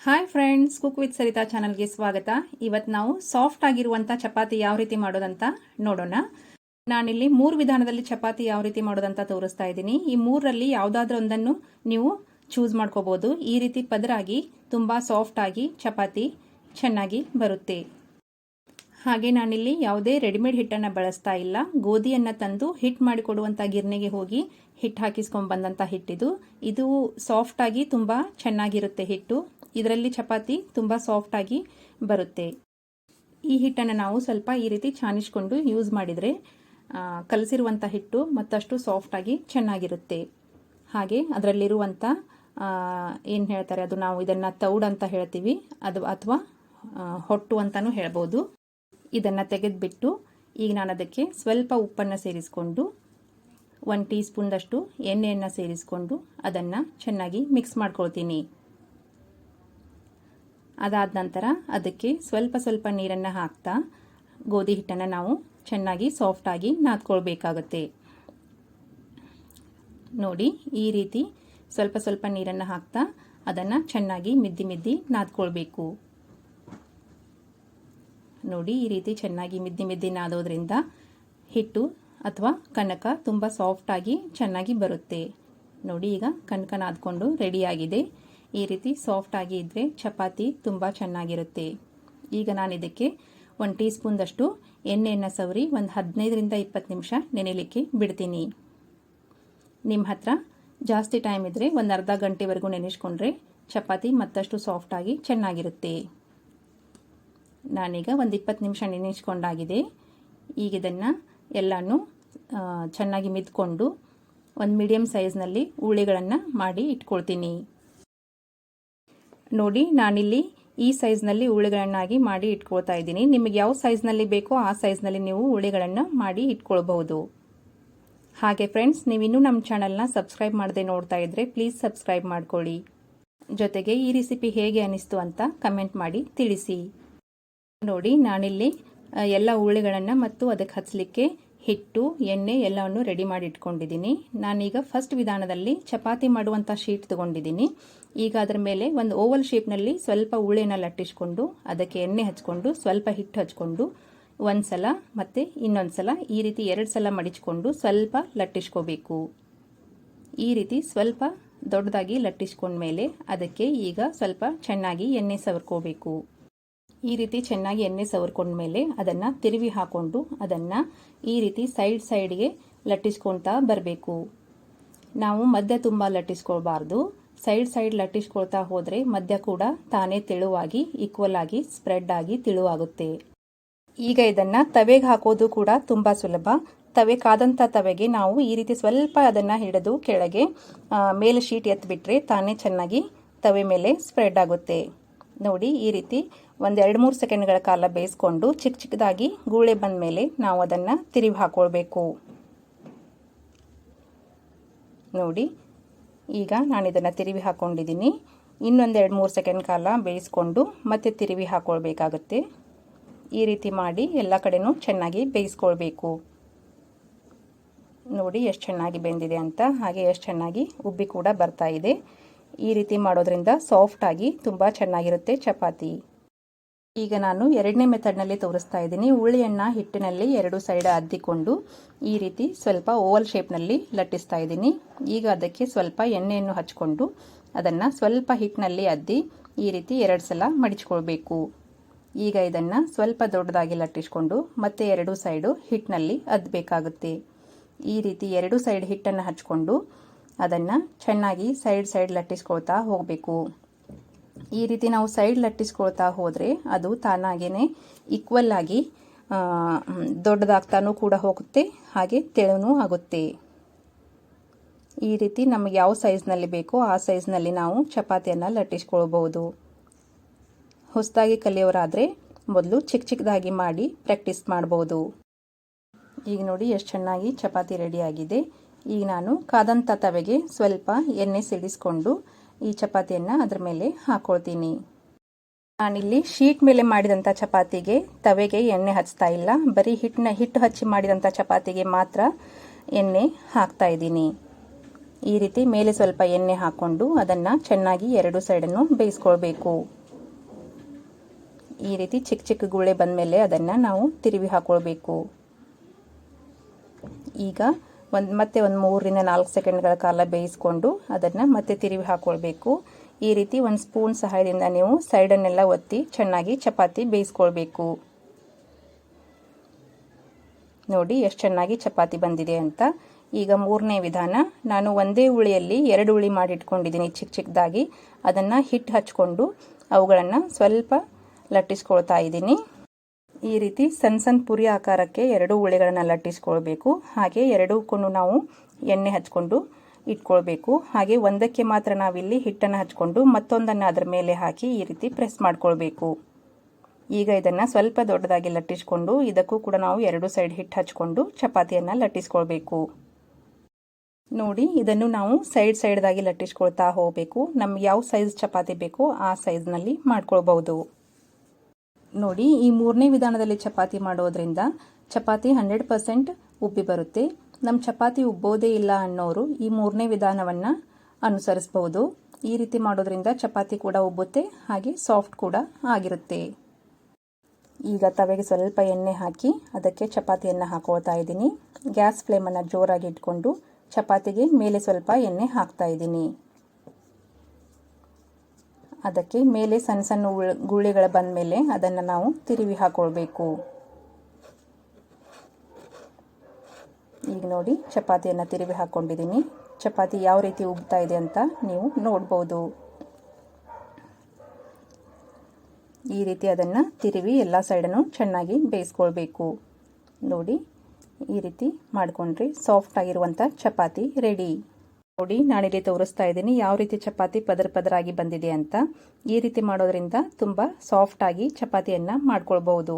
Hi friends, cook with Saritha ಚಾನಲ್ಗೆ ಸ್ವಾಗತ. ಇವತ್ತು ನಾವು ಸಾಫ್ಟ್ ಆಗಿರುವಂಥ ಚಪಾತಿ ಯಾವ ರೀತಿ ಮಾಡೋದಂತ ನೋಡೋಣ. ನಾನಿಲ್ಲಿ 3 ವಿಧಾನದಲ್ಲಿ ಚಪಾತಿ ಯಾವ ರೀತಿ ಮಾಡೋದಂತ ತೋರಿಸ್ತಾ ಇದ್ದೀನಿ. ಈ 3ರಲ್ಲಿ ಯಾವುದಾದ್ರೂ ಒಂದನ್ನು ನೀವು ಚೂಸ್ ಮಾಡ್ಕೋಬಹುದು. ಈ ರೀತಿ ಪದರಾಗಿ ತುಂಬ ಸಾಫ್ಟ್ ಆಗಿ ಚಪಾತಿ ಚೆನ್ನಾಗಿ ಬರುತ್ತೆ. ಹಾಗೆ ನಾನಿಲ್ಲಿ ಯಾವುದೇ ರೆಡಿಮೇಡ್ ಹಿಟ್ಟನ್ನು ಬಳಸ್ತಾ ಇಲ್ಲ. ಗೋಧಿಯನ್ನು ತಂದು ಹಿಟ್ಟು ಮಾಡಿಕೊಡುವಂಥ ಗಿರ್ನಿಗೆ ಹೋಗಿ ಹಿಟ್ಟು ಹಾಕಿಸ್ಕೊಂಡು ಬಂದಂಥ ಹಿಟ್ಟಿದು. ಇದು ಸಾಫ್ಟಾಗಿ ತುಂಬ ಚೆನ್ನಾಗಿರುತ್ತೆ ಹಿಟ್ಟು. ಇದರಲ್ಲಿ ಚಪಾತಿ ತುಂಬ ಸಾಫ್ಟಾಗಿ ಬರುತ್ತೆ. ಈ ಹಿಟ್ಟನ್ನು ನಾವು ಸ್ವಲ್ಪ ಈ ರೀತಿ ಚಾನಿಸ್ಕೊಂಡು ಯೂಸ್ ಮಾಡಿದರೆ ಕಲಸಿರುವಂಥ ಹಿಟ್ಟು ಮತ್ತಷ್ಟು ಸಾಫ್ಟಾಗಿ ಚೆನ್ನಾಗಿರುತ್ತೆ. ಹಾಗೆ ಅದರಲ್ಲಿರುವಂಥ ಏನು ಹೇಳ್ತಾರೆ ಅದು, ನಾವು ಇದನ್ನು ತೌಡು ಅಂತ ಹೇಳ್ತೀವಿ, ಅದು ಅಥವಾ ಹೊಟ್ಟು ಅಂತಲೂ ಹೇಳ್ಬೋದು. ಇದನ್ನು ತೆಗೆದುಬಿಟ್ಟು ಈಗ ನಾನು ಅದಕ್ಕೆ ಸ್ವಲ್ಪ ಉಪ್ಪನ್ನು ಸೇರಿಸ್ಕೊಂಡು 1 ಟೀ ಸ್ಪೂನ್ದಷ್ಟು ಎಣ್ಣೆಯನ್ನು ಸೇರಿಸ್ಕೊಂಡು ಅದನ್ನು ಚೆನ್ನಾಗಿ ಮಿಕ್ಸ್ ಮಾಡ್ಕೊಳ್ತೀನಿ. ಅದಾದ ನಂತರ ಅದಕ್ಕೆ ಸ್ವಲ್ಪ ನೀರನ್ನು ಹಾಕ್ತಾ ಗೋಧಿ ಹಿಟ್ಟನ್ನು ನಾವು ಚೆನ್ನಾಗಿ ಸಾಫ್ಟಾಗಿ ನಾದ್ಕೊಳ್ಬೇಕಾಗುತ್ತೆ. ನೋಡಿ, ಈ ರೀತಿ ಸ್ವಲ್ಪ ನೀರನ್ನು ಹಾಕ್ತಾ ಅದನ್ನು ಚೆನ್ನಾಗಿ ಮಿದ್ದಿ ನಾದ್ಕೊಳ್ಬೇಕು. ನೋಡಿ, ಈ ರೀತಿ ಚೆನ್ನಾಗಿ ಮಿದ್ದಿ ನಾದೋದ್ರಿಂದ ಹಿಟ್ಟು ಅಥವಾ ಕನಕ ತುಂಬ ಸಾಫ್ಟಾಗಿ ಚೆನ್ನಾಗಿ ಬರುತ್ತೆ. ನೋಡಿ, ಈಗ ಕನಕ ನಾದ್ಕೊಂಡು ರೆಡಿಯಾಗಿದೆ. ಈ ರೀತಿ ಸಾಫ್ಟಾಗಿ ಇದ್ದರೆ ಚಪಾತಿ ತುಂಬ ಚೆನ್ನಾಗಿರುತ್ತೆ. ಈಗ ನಾನು ಇದಕ್ಕೆ 1 ಟೀ ಸ್ಪೂನ್ದಷ್ಟು ಎಣ್ಣೆಯನ್ನು ಸವರಿ ಒಂದು 15ರಿಂದ 20 ನಿಮಿಷ ನೆನೆಯಲಿಕ್ಕೆ ಬಿಡ್ತೀನಿ. ನಿಮ್ಮ ಹತ್ರ ಜಾಸ್ತಿ ಟೈಮ್ ಇದ್ದರೆ ಒಂದು ಅರ್ಧ ಗಂಟೆವರೆಗೂ ನೆನೆಸ್ಕೊಂಡ್ರೆ ಚಪಾತಿ ಮತ್ತಷ್ಟು ಸಾಫ್ಟಾಗಿ ಚೆನ್ನಾಗಿರುತ್ತೆ. ನಾನೀಗ ಒಂದು 20 ನಿಮಿಷ ನೆನೆಸ್ಕೊಂಡಾಗಿದೆ. ಈಗ ಇದನ್ನು ಎಲ್ಲನೂ ಚೆನ್ನಾಗಿ ಮಿದ್ಕೊಂಡು ಒಂದು ಮೀಡಿಯಮ್ ಸೈಜ್ನಲ್ಲಿ ಉಳ್ಳಿಗಳನ್ನು ಮಾಡಿ ಇಟ್ಕೊಳ್ತೀನಿ. ನೋಡಿ, ನಾನಿಲ್ಲಿ ಈ ಸೈಜ್ನಲ್ಲಿ ಉಳ್ಳಿಗಳನ್ನಾಗಿ ಮಾಡಿ ಇಟ್ಕೊಳ್ತಾ ಇದ್ದೀನಿ. ನಿಮಗೆ ಯಾವ ಸೈಜ್ನಲ್ಲಿ ಬೇಕೋ ಆ ಸೈಜ್ನಲ್ಲಿ ನೀವು ಉಳ್ಳಿಗಳನ್ನು ಮಾಡಿ ಇಟ್ಕೊಳ್ಬಹುದು. ಹಾಗೆ ಫ್ರೆಂಡ್ಸ್, ನೀವಿನ್ನೂ ನಮ್ಮ ಚಾನಲ್ನ ಸಬ್ಸ್ಕ್ರೈಬ್ ಮಾಡದೆ ನೋಡ್ತಾ ಇದ್ದರೆ ಪ್ಲೀಸ್ ಸಬ್ಸ್ಕ್ರೈಬ್ ಮಾಡ್ಕೊಳ್ಳಿ. ಜೊತೆಗೆ ಈ ರೆಸಿಪಿ ಹೇಗೆ ಅನಿಸ್ತು ಅಂತ ಕಮೆಂಟ್ ಮಾಡಿ ತಿಳಿಸಿ. ನೋಡಿ, ನಾನಿಲ್ಲಿ ಎಲ್ಲ ಉಳ್ಳಿಗಳನ್ನು ಮತ್ತು ಅದಕ್ಕೆ ಹಚ್ಚಲಿಕ್ಕೆ ಹಿಟ್ಟು, ಎಣ್ಣೆ ಎಲ್ಲವನ್ನು ರೆಡಿ ಮಾಡಿ ಇಟ್ಕೊಂಡಿದ್ದೀನಿ. ನಾನೀಗ ಫಸ್ಟ್ ವಿಧಾನದಲ್ಲಿ ಚಪಾತಿ ಮಾಡುವಂಥ ಶೀಟ್ ತಗೊಂಡಿದ್ದೀನಿ. ಈಗ ಅದರ ಮೇಲೆ ಒಂದು ಓವಲ್ ಶೇಪ್ನಲ್ಲಿ ಸ್ವಲ್ಪ ಉಳ್ಳೆನ ಲಟ್ಟಿಸ್ಕೊಂಡು ಅದಕ್ಕೆ ಎಣ್ಣೆ ಹಚ್ಕೊಂಡು ಸ್ವಲ್ಪ ಹಿಟ್ಟು ಹಚ್ಕೊಂಡು ಒಂದು ಸಲ ಮತ್ತು ಇನ್ನೊಂದು ಸಲ ಈ ರೀತಿ 2 ಸಲ ಮಡಿಚ್ಕೊಂಡು ಸ್ವಲ್ಪ ಲಟ್ಟಿಸ್ಕೋಬೇಕು. ಈ ರೀತಿ ಸ್ವಲ್ಪ ದೊಡ್ಡದಾಗಿ ಲಟ್ಟಿಸ್ಕೊಂಡ್ಮೇಲೆ ಅದಕ್ಕೆ ಈಗ ಸ್ವಲ್ಪ ಚೆನ್ನಾಗಿ ಎಣ್ಣೆ ಸವರ್ಕೋಬೇಕು. ಈ ರೀತಿ ಚೆನ್ನಾಗಿ ಎಣ್ಣೆ ಸವರ್ಕೊಂಡ್ಮೇಲೆ ಅದನ್ನು ತಿರುವಿ ಹಾಕೊಂಡು ಅದನ್ನು ಈ ರೀತಿ ಸೈಡ್ಗೆ ಲಟ್ಟಿಸ್ಕೊಳ್ತಾ ಬರಬೇಕು. ನಾವು ಮಧ್ಯ ತುಂಬ ಲಟ್ಟಿಸ್ಕೊಳ್ಬಾರ್ದು. ಸೈಡ್ ಲಟ್ಟಿಸ್ಕೊಳ್ತಾ ಹೋದರೆ ಮಧ್ಯ ಕೂಡ ತಾನೇ ತೆಳುವಾಗಿ ಈಕ್ವಲ್ ಆಗಿ ಸ್ಪ್ರೆಡ್ ಆಗಿ ತೆಳುವಾಗುತ್ತೆ. ಈಗ ಇದನ್ನು ತವೆಗೆ ಹಾಕೋದು ಕೂಡ ತುಂಬ ಸುಲಭ. ತವೆ ಕಾದಂಥ ತವೆಗೆ ನಾವು ಈ ರೀತಿ ಸ್ವಲ್ಪ ಅದನ್ನು ಹಿಡಿದು ಕೆಳಗೆ ಮೇಲೆ ಶೀಟ್ ಎತ್ತಿಬಿಟ್ರೆ ತಾನೇ ಚೆನ್ನಾಗಿ ತವೆ ಮೇಲೆ ಸ್ಪ್ರೆಡ್ ಆಗುತ್ತೆ. ನೋಡಿ, ಈ ರೀತಿ ಒಂದು 2-3 ಸೆಕೆಂಡ್ಗಳ ಕಾಲ ಬೇಯಿಸ್ಕೊಂಡು ಚಿಕ್ಕದಾಗಿ ಗೂಳೆ ಬಂದ ಮೇಲೆ ನಾವು ಅದನ್ನು ತಿರುವಿ ಹಾಕೊಳ್ಬೇಕು. ನೋಡಿ, ಈಗ ನಾನು ಇದನ್ನು ತಿರುವಿ ಹಾಕೊಂಡಿದ್ದೀನಿ. ಇನ್ನೊಂದು 2-3 ಸೆಕೆಂಡ್ ಕಾಲ ಬೇಯಿಸ್ಕೊಂಡು ಮತ್ತೆ ತಿರುವಿ ಹಾಕೊಳ್ಬೇಕಾಗುತ್ತೆ. ಈ ರೀತಿ ಮಾಡಿ ಎಲ್ಲ ಕಡೆನೂ ಚೆನ್ನಾಗಿ ಬೇಯಿಸ್ಕೊಳ್ಬೇಕು. ನೋಡಿ ಎಷ್ಟು ಚೆನ್ನಾಗಿ ಬೆಂದಿದೆ ಅಂತ, ಹಾಗೆ ಎಷ್ಟು ಚೆನ್ನಾಗಿ ಉಬ್ಬಿ ಕೂಡ ಬರ್ತಾ ಇದೆ. ಈ ರೀತಿ ಮಾಡೋದ್ರಿಂದ ಸಾಫ್ಟಾಗಿ ತುಂಬ ಚೆನ್ನಾಗಿರುತ್ತೆ ಚಪಾತಿ. ಈಗ ನಾನು 2ನೇ ಮೆಥಡ್ನಲ್ಲಿ ತೋರಿಸ್ತಾ ಇದ್ದೀನಿ. ಉಳ್ಳಿಯನ್ನು ಹಿಟ್ಟಿನಲ್ಲಿ 2 ಸೈಡ್ ಅದ್ದಿಕೊಂಡು ಈ ರೀತಿ ಸ್ವಲ್ಪ ಓವಲ್ ಶೇಪ್ನಲ್ಲಿ ಲಟ್ಟಿಸ್ತಾ ಇದ್ದೀನಿ. ಈಗ ಅದಕ್ಕೆ ಸ್ವಲ್ಪ ಎಣ್ಣೆಯನ್ನು ಹಚ್ಕೊಂಡು ಅದನ್ನು ಸ್ವಲ್ಪ ಹಿಟ್ಟಿನಲ್ಲಿ ಅದ್ದಿ ಈ ರೀತಿ 2 ಸಲ ಮಡಿಚ್ಕೊಳ್ಬೇಕು. ಈಗ ಇದನ್ನು ಸ್ವಲ್ಪ ದೊಡ್ಡದಾಗಿ ಲಟ್ಟಿಸ್ಕೊಂಡು ಮತ್ತೆ 2 ಸೈಡು ಹಿಟ್ಟಿನಲ್ಲಿ ಅದ್ದಬೇಕಾಗುತ್ತೆ. ಈ ರೀತಿ 2 ಸೈಡ್ ಹಿಟ್ಟನ್ನು ಹಚ್ಕೊಂಡು ಅದನ್ನು ಚೆನ್ನಾಗಿ ಸೈಡ್ ಲಟ್ಟಿಸ್ಕೊಳ್ತಾ ಹೋಗಬೇಕು. ಈ ರೀತಿ ನಾವು ಸೈಡ್ ಲಟ್ಟಿಸ್ಕೊಳ್ತಾ ಹೋದರೆ ಅದು ತಾನಾಗೇ ಈಕ್ವಲ್ ಆಗಿ ದೊಡ್ಡದಾಗ್ತಾನೂ ಕೂಡ ಹೋಗುತ್ತೆ, ಹಾಗೆ ತೆಳುನೂ ಆಗುತ್ತೆ. ಈ ರೀತಿ ನಮಗೆ ಯಾವ ಸೈಜ್ನಲ್ಲಿ ಬೇಕೋ ಆ ಸೈಜ್ನಲ್ಲಿ ನಾವು ಚಪಾತಿಯನ್ನು ಲಟ್ಟಿಸ್ಕೊಳ್ಬಹುದು. ಹೊಸದಾಗಿ ಕಲಿಯೋರಾದರೆ ಮೊದಲು ಚಿಕ್ಕದಾಗಿ ಮಾಡಿ ಪ್ರಾಕ್ಟೀಸ್ ಮಾಡ್ಬೋದು. ಈಗ ನೋಡಿ ಎಷ್ಟು ಚೆನ್ನಾಗಿ ಚಪಾತಿ ರೆಡಿಯಾಗಿದೆ. ಈಗ ನಾನು ಕಾದಂಥ ತವೆಗೆ ಸ್ವಲ್ಪ ಎಣ್ಣೆ ಸಿಡಿಸ್ಕೊಂಡು ಈ ಚಪಾತಿಯನ್ನು ಅದರ ಮೇಲೆ ಹಾಕೊಳ್ತೀನಿ. ನಾನಿಲ್ಲಿ ಶೀಟ್ ಮೇಲೆ ಮಾಡಿದಂಥ ಚಪಾತಿಗೆ ತವೆಗೆ ಎಣ್ಣೆ ಹಚ್ತಾ ಇಲ್ಲ, ಬರೀ ಹಿಟ್ಟು ಹಚ್ಚಿ ಮಾಡಿದಂಥ ಚಪಾತಿಗೆ ಮಾತ್ರ ಎಣ್ಣೆ ಹಾಕ್ತಾ ಇದ್ದೀನಿ. ಈ ರೀತಿ ಮೇಲೆ ಸ್ವಲ್ಪ ಎಣ್ಣೆ ಹಾಕ್ಕೊಂಡು ಅದನ್ನು ಚೆನ್ನಾಗಿ ಎರಡು ಸೈಡನ್ನು ಬೇಯಿಸ್ಕೊಳ್ಬೇಕು. ಈ ರೀತಿ ಚಿಕ್ಕ ಚಿಕ್ಕ ಗುಳೆ ಬಂದಮೇಲೆ ಅದನ್ನು ನಾವು ತಿರುವಿ ಹಾಕ್ಕೊಳ್ಬೇಕು. ಈಗ ಮತ್ತೆ ಒಂದು 3 ರಿಂದ 4 ಸೆಕೆಂಡ್ಗಳ ಕಾಲ ಬೇಯಿಸ್ಕೊಂಡು ಅದನ್ನು ಮತ್ತೆ ತಿರುವಿ ಹಾಕ್ಕೊಳ್ಬೇಕು. ಈ ರೀತಿ ಒಂದು ಸ್ಪೂನ್ ಸಹಾಯದಿಂದ ನೀವು ಸೈಡನ್ನೆಲ್ಲ ಒತ್ತಿ ಚೆನ್ನಾಗಿ ಚಪಾತಿ ಬೇಯಿಸ್ಕೊಳ್ಬೇಕು. ನೋಡಿ ಎಷ್ಟು ಚೆನ್ನಾಗಿ ಚಪಾತಿ ಬಂದಿದೆ ಅಂತ. ಈಗ ಮೂರನೇ ವಿಧಾನ, ನಾನು ಒಂದೇ ಉಳಿಯಲ್ಲಿ 2 ಉಳಿ ಮಾಡಿಟ್ಕೊಂಡಿದ್ದೀನಿ ಚಿಕ್ಕ ಚಿಕ್ಕದಾಗಿ. ಅದನ್ನು ಹಿಟ್ಟು ಹಚ್ಕೊಂಡು ಅವುಗಳನ್ನು ಸ್ವಲ್ಪ ಲಟ್ಟಿಸ್ಕೊಳ್ತಾ ಇದ್ದೀನಿ. ಈ ರೀತಿ ಸಣ್ಣ ಸಣ್ಣ ಪುರಿ ಆಕಾರಕ್ಕೆ 2 ಉಳಿಗಳನ್ನು ಲಟ್ಟಿಸ್ಕೊಳ್ಬೇಕು. ಹಾಗೆ ಎರಡಕ್ಕೂ ನಾವು ಎಣ್ಣೆ ಹಚ್ಕೊಂಡು ಇಟ್ಕೊಳ್ಬೇಕು. ಹಾಗೆ ಒಂದಕ್ಕೆ ಮಾತ್ರ ನಾವಿಲ್ಲಿ ಹಿಟ್ಟನ್ನು ಹಚ್ಕೊಂಡು ಮತ್ತೊಂದನ್ನು ಅದರ ಮೇಲೆ ಹಾಕಿ ಈ ರೀತಿ ಪ್ರೆಸ್ ಮಾಡ್ಕೊಳ್ಬೇಕು. ಈಗ ಇದನ್ನು ಸ್ವಲ್ಪ ದೊಡ್ಡದಾಗಿ ಲಟ್ಟಿಸ್ಕೊಂಡು ಇದಕ್ಕೂ ಕೂಡ ನಾವು 2 ಸೈಡ್ ಹಿಟ್ಟು ಹಚ್ಕೊಂಡು ಚಪಾತಿಯನ್ನು ಲಟ್ಟಿಸ್ಕೊಳ್ಬೇಕು. ನೋಡಿ, ಇದನ್ನು ನಾವು ಸೈಡ್ದಾಗಿ ಲಟ್ಟಿಸ್ಕೊಳ್ತಾ ಹೋಗಬೇಕು. ನಮ್ಗೆ ಯಾವ ಸೈಜ್ ಚಪಾತಿ ಬೇಕೋ ಆ ಸೈಜ್ನಲ್ಲಿ ಮಾಡ್ಕೊಳ್ಬಹುದು. ನೋಡಿ, ಈ ಮೂರನೇ ವಿಧಾನದಲ್ಲಿ ಚಪಾತಿ ಮಾಡೋದ್ರಿಂದ ಚಪಾತಿ 100% ಉಬ್ಬಿ ಬರುತ್ತೆ. ನಮ್ಮ ಚಪಾತಿ ಉಬ್ಬೋದೇ ಇಲ್ಲ ಅನ್ನೋರು ಈ ಮೂರನೇ ವಿಧಾನವನ್ನು ಅನುಸರಿಸಬಹುದು. ಈ ರೀತಿ ಮಾಡೋದ್ರಿಂದ ಚಪಾತಿ ಕೂಡ ಉಬ್ಬುತ್ತೆ, ಹಾಗೆ ಸಾಫ್ಟ್ ಕೂಡ ಆಗಿರುತ್ತೆ. ಈಗ ತವೆಗೆ ಸ್ವಲ್ಪ ಎಣ್ಣೆ ಹಾಕಿ ಅದಕ್ಕೆ ಚಪಾತಿಯನ್ನು ಹಾಕೊಳ್ತಾ ಇದ್ದೀನಿ. ಗ್ಯಾಸ್ ಫ್ಲೇಮನ್ನು ಜೋರಾಗಿ ಇಟ್ಕೊಂಡು ಚಪಾತಿಗೆ ಮೇಲೆ ಸ್ವಲ್ಪ ಎಣ್ಣೆ ಹಾಕ್ತಾ ಇದ್ದೀನಿ. ಅದಕ್ಕೆ ಮೇಲೆ ಸಣ್ಣ ಸಣ್ಣ ಗುಳಿಗಳು ಬಂದ ಮೇಲೆ ಅದನ್ನು ನಾವು ತಿರುವಿ ಹಾಕೊಳ್ಬೇಕು. ಈಗ ನೋಡಿ, ಚಪಾತಿಯನ್ನು ತಿರುವಿ ಹಾಕ್ಕೊಂಡಿದ್ದೀನಿ. ಚಪಾತಿ ಯಾವ ರೀತಿ ಉಬ್ತಾ ಇದೆ ಅಂತ ನೀವು ನೋಡ್ಬೋದು. ಈ ರೀತಿ ಅದನ್ನು ತಿರುವಿ ಎಲ್ಲ ಸೈಡನ್ನು ಚೆನ್ನಾಗಿ ಬೇಯಿಸ್ಕೊಳ್ಬೇಕು. ನೋಡಿ, ಈ ರೀತಿ ಮಾಡಿಕೊಂಡ್ರೆ ಸಾಫ್ಟ್ ಆಗಿರುವಂಥ ಚಪಾತಿ ರೆಡಿ. ನೋಡಿ, ನಾನಿಲ್ಲಿ ತೋರಿಸ್ತಾ ಇದ್ದೀನಿ ಯಾವ ರೀತಿ ಚಪಾತಿ ಪದರಾಗಿ ಬಂದಿದೆ ಅಂತ. ಈ ರೀತಿ ಮಾಡೋದ್ರಿಂದ ತುಂಬ ಸಾಫ್ಟ್ ಆಗಿ ಚಪಾತಿಯನ್ನು ಮಾಡ್ಕೊಳ್ಬಹುದು.